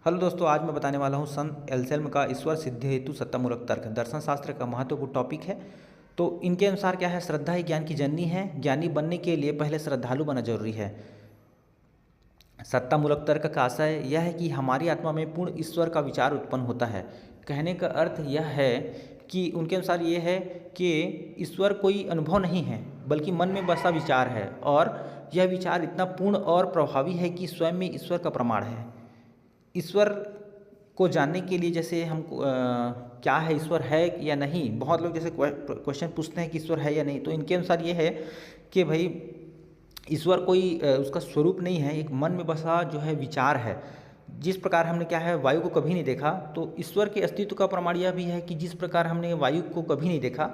Hello दोस्तों, आज मैं बताने वाला हूँ संत एल्सेल्म का ईश्वर सिद्धि हेतु सत्तामूलक तर्क दर्शन शास्त्र का महत्वपूर्ण टॉपिक है। तो इनके अनुसार क्या है, श्रद्धा ही ज्ञान की जननी है। ज्ञानी बनने के लिए पहले श्रद्धालु बनना जरूरी है। सत्तामूलक तर्क का आशय यह है कि हमारी आत्मा में पूर्ण ईश्वर का विचार उत्पन्न होता है। कहने का अर्थ यह है कि उनके अनुसार ये है कि ईश्वर कोई अनुभव नहीं है, बल्कि मन में बसा विचार है, और यह विचार इतना पूर्ण और प्रभावी है कि स्वयं में ईश्वर का प्रमाण है। ईश्वर को जानने के लिए जैसे हमको क्या है, ईश्वर है या नहीं, बहुत लोग जैसे क्वेश्चन पूछते हैं कि ईश्वर है या नहीं, तो इनके अनुसार ये है कि भाई ईश्वर कोई उसका स्वरूप नहीं है, एक मन में बसा जो है विचार है। जिस प्रकार हमने क्या है वायु को कभी नहीं देखा, तो ईश्वर के अस्तित्व का प्रमाण यह भी है कि जिस प्रकार हमने वायु को कभी नहीं देखा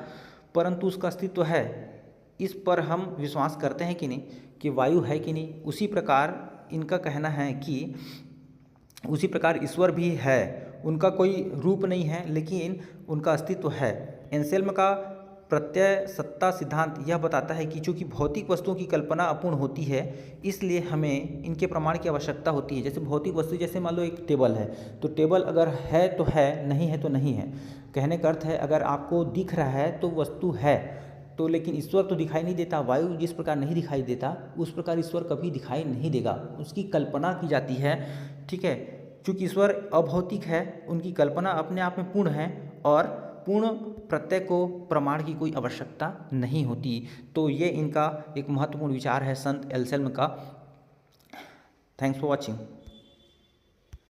परंतु उसका अस्तित्व है, इस पर हम विश्वास करते हैं कि नहीं, कि वायु है कि नहीं, उसी प्रकार इनका कहना है कि उसी प्रकार ईश्वर भी है। उनका कोई रूप नहीं है, लेकिन उनका अस्तित्व है। एंसेल्म का प्रत्यय सत्ता सिद्धांत यह बताता है कि चूंकि भौतिक वस्तुओं की कल्पना अपूर्ण होती है, इसलिए हमें इनके प्रमाण की आवश्यकता होती है। जैसे भौतिक वस्तु, जैसे मान लो एक टेबल है, तो टेबल अगर है तो है, नहीं है तो नहीं है। कहने का अर्थ है अगर आपको दिख रहा है तो वस्तु है, तो लेकिन ईश्वर तो दिखाई नहीं देता। वायु जिस प्रकार नहीं दिखाई देता, उस प्रकार ईश्वर कभी दिखाई नहीं देगा, उसकी कल्पना की जाती है। ठीक है, चूँकि ईश्वर अभौतिक है, उनकी कल्पना अपने आप में पूर्ण है, और पूर्ण प्रत्यय को प्रमाण की कोई आवश्यकता नहीं होती। तो ये इनका एक महत्वपूर्ण विचार है संत एल्सेल्म का। Thanks for watching.